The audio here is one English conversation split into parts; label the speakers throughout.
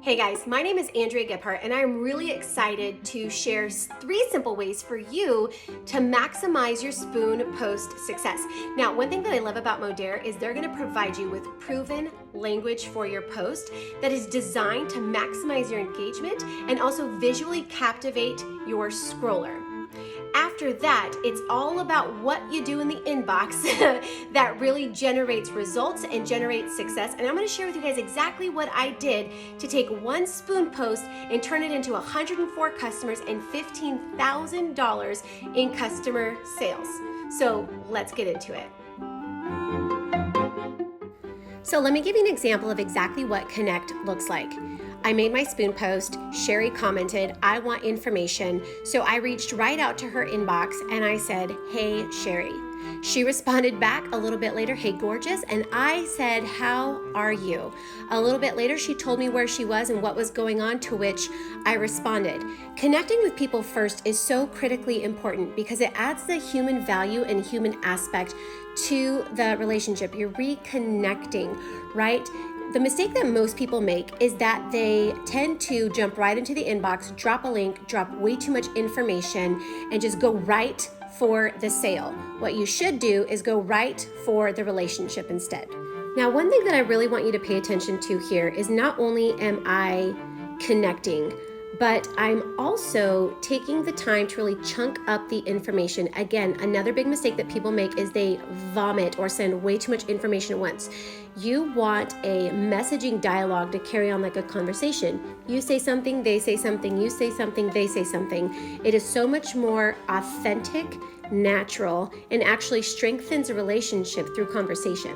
Speaker 1: Hey guys, my name is Andrea Gebhardt and I'm really excited to share 3 simple ways for you to maximize your spoon post success. Now, one thing that I love about Modere is they're gonna provide you with proven language for your post that is designed to maximize your engagement and also visually captivate your scroller. After that, it's all about what you do in the inbox that really generates results and generates success. And I'm going to share with you guys exactly what I did to take one spoon post and turn it into 104 customers and $15,000 in customer sales. So let's get into it. So let me give you an example of exactly what Connect looks like. I made my spoon post, Sherry commented, I want information. So I reached right out to her inbox and I said, hey, Sherry. She responded back a little bit later, hey, gorgeous. And I said, how are you? A little bit later, she told me where she was and what was going on, to which I responded. Connecting with people first is so critically important because it adds the human value and human aspect to the relationship. You're reconnecting, right? The mistake that most people make is that they tend to jump right into the inbox, drop a link, drop way too much information, and just go right for the sale. What you should do is go right for the relationship instead. Now, one thing that I really want you to pay attention to here is not only am I connecting, but I'm also taking the time to really chunk up the information. Again, another big mistake that people make is they vomit or send way too much information at once. You want a messaging dialogue to carry on like a conversation. You say something, they say something, you say something, they say something. It is so much more authentic, natural, and actually strengthens a relationship through conversation.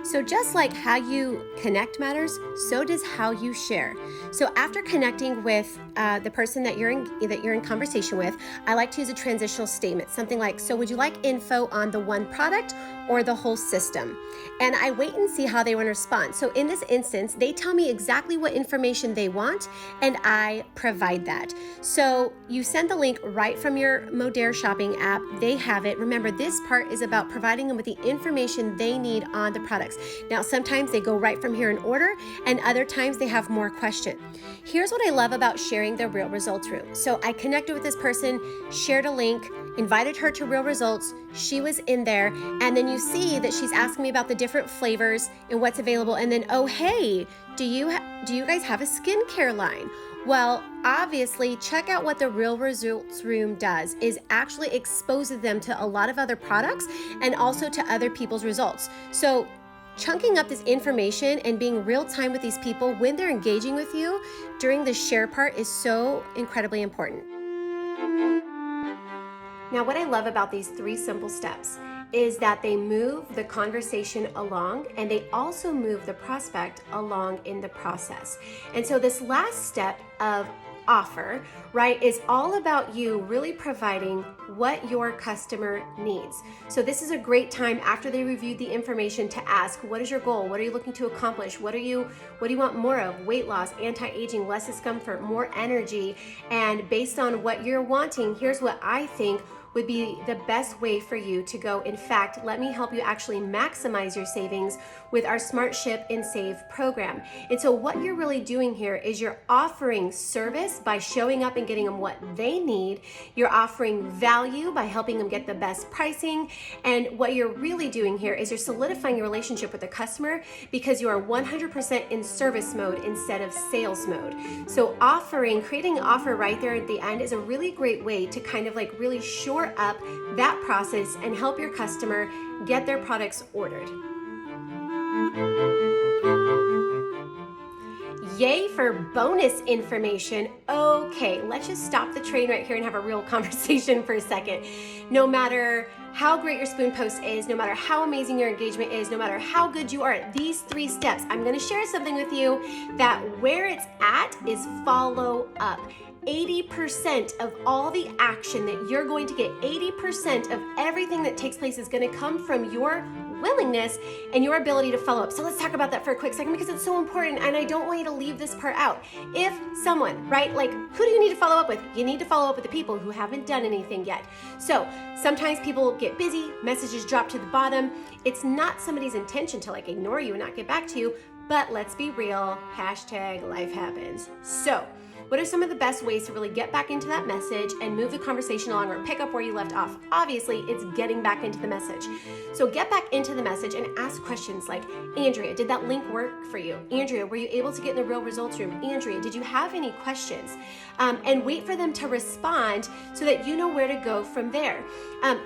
Speaker 1: So just like how you connect matters, so does how you share. So after connecting with the person that you're in conversation with, I like to use a transitional statement, something like, so would you like info on the one product or the whole system? And I wait and see how they want to respond. So in this instance, they tell me exactly what information they want and I provide that. So you send the link right from your Modere shopping app. They have it. Remember, this part is about providing them with the information they need on the products. Now, sometimes they go right from here in order, and other times they have more questions. Here's what I love about sharing the Real Results Room. So I connected with this person, shared a link, invited her to Real Results. She was in there, and then you see that she's asking me about the different flavors and what's available. And then, oh, hey, do you guys have a skincare line? Well, obviously, check out what the Real Results Room does is actually exposes them to a lot of other products and also to other people's results. So chunking up this information and being real time with these people when they're engaging with you during the share part is so incredibly important. Now, what I love about these 3 simple steps is that they move the conversation along and they also move the prospect along in the process. And so this last step of offer, right, is all about you really providing what your customer needs. So this is a great time after they reviewed the information to ask, what is your goal? What are you looking to accomplish? What do you want more of? Weight loss, anti-aging, less discomfort, more energy. And based on what you're wanting, here's what I think would be the best way for you to go. In fact, let me help you actually maximize your savings with our Smart Ship and Save program. And so what you're really doing here is you're offering service by showing up and getting them what they need. You're offering value by helping them get the best pricing. And what you're really doing here is you're solidifying your relationship with the customer because you are 100% in service mode instead of sales mode. So creating an offer right there at the end is a really great way to kind of like really shore up that process and help your customer get their products ordered. Yay for bonus information. Okay, let's just stop the train right here and have a real conversation for a second. No matter how great your spoon post is, no matter how amazing your engagement is, no matter how good you are at these 3 steps, I'm going to share something with you that where it's at is follow up. 80% of all the action that you're going to get, 80% of everything that takes place is going to come from your willingness and your ability to follow up. So let's talk about that for a quick second because it's so important and I don't want you to leave this part out. If someone, right, like who do you need to follow up with? You need to follow up with the people who haven't done anything yet. So sometimes people get busy, messages drop to the bottom. It's not somebody's intention to like ignore you and not get back to you, but let's be real, hashtag life happens. So what are some of the best ways to really get back into that message and move the conversation along or pick up where you left off? Obviously, it's getting back into the message. So get back into the message and ask questions like, Andrea, did that link work for you? Andrea, were you able to get in the real results room? Andrea, did you have any questions? And wait for them to respond so that you know where to go from there.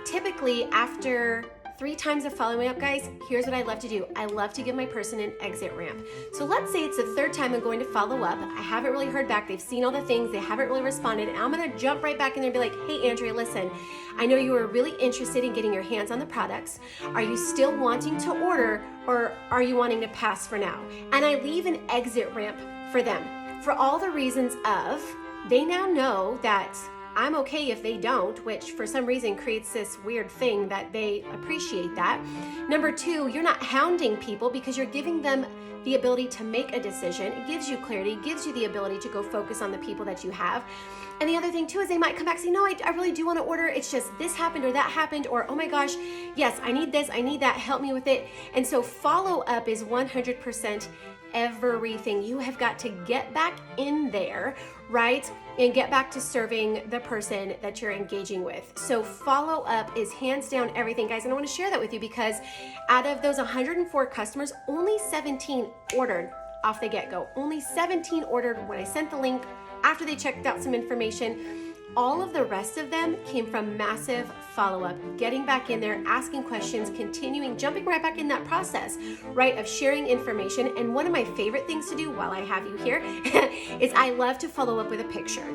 Speaker 1: Typically, after 3 times of following up, guys, here's what I love to do. I love to give my person an exit ramp. So let's say it's the 3rd time I'm going to follow up. I haven't really heard back. They've seen all the things. They haven't really responded. And I'm going to jump right back in there and be like, hey, Andrea, listen, I know you were really interested in getting your hands on the products. Are you still wanting to order or are you wanting to pass for now? And I leave an exit ramp for them for all the reasons of they now know that I'm okay if they don't, which for some reason creates this weird thing that they appreciate that. Number 2, you're not hounding people because you're giving them the ability to make a decision. It gives you clarity, it gives you the ability to go focus on the people that you have. And the other thing too is they might come back and say, no, I really do want to order. It's just this happened or that happened, or oh my gosh, yes, I need this, I need that, help me with it. And so follow up is 100% everything. You have got to get back in there, right? And get back to serving the person that you're engaging with. So follow up is hands down everything, guys. And I want to share that with you because out of those 104 customers, only 17 ordered off the get-go. Only 17 ordered when I sent the link after they checked out some information. All of the rest of them came from massive follow-up, getting back in there, asking questions, continuing, jumping right back in that process, right, of sharing information. And one of my favorite things to do while I have you here is I love to follow up with a picture.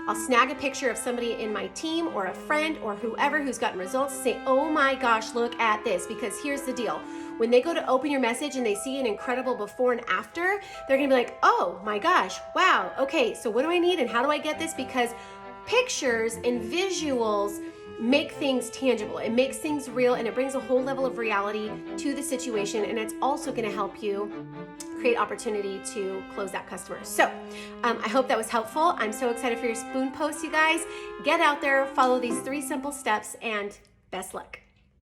Speaker 1: I'll snag a picture of somebody in my team or a friend or whoever who's gotten results, say, oh my gosh, look at this, because here's the deal. When they go to open your message and they see an incredible before and after, they're gonna be like, oh my gosh, wow, okay, so what do I need and how do I get this? Because pictures and visuals make things tangible. It makes things real and it brings a whole level of reality to the situation, and it's also going to help you create opportunity to close that customer. So I hope that was helpful. I'm so excited for your spoon post, you guys. Get out there, follow these 3 simple steps, and best luck.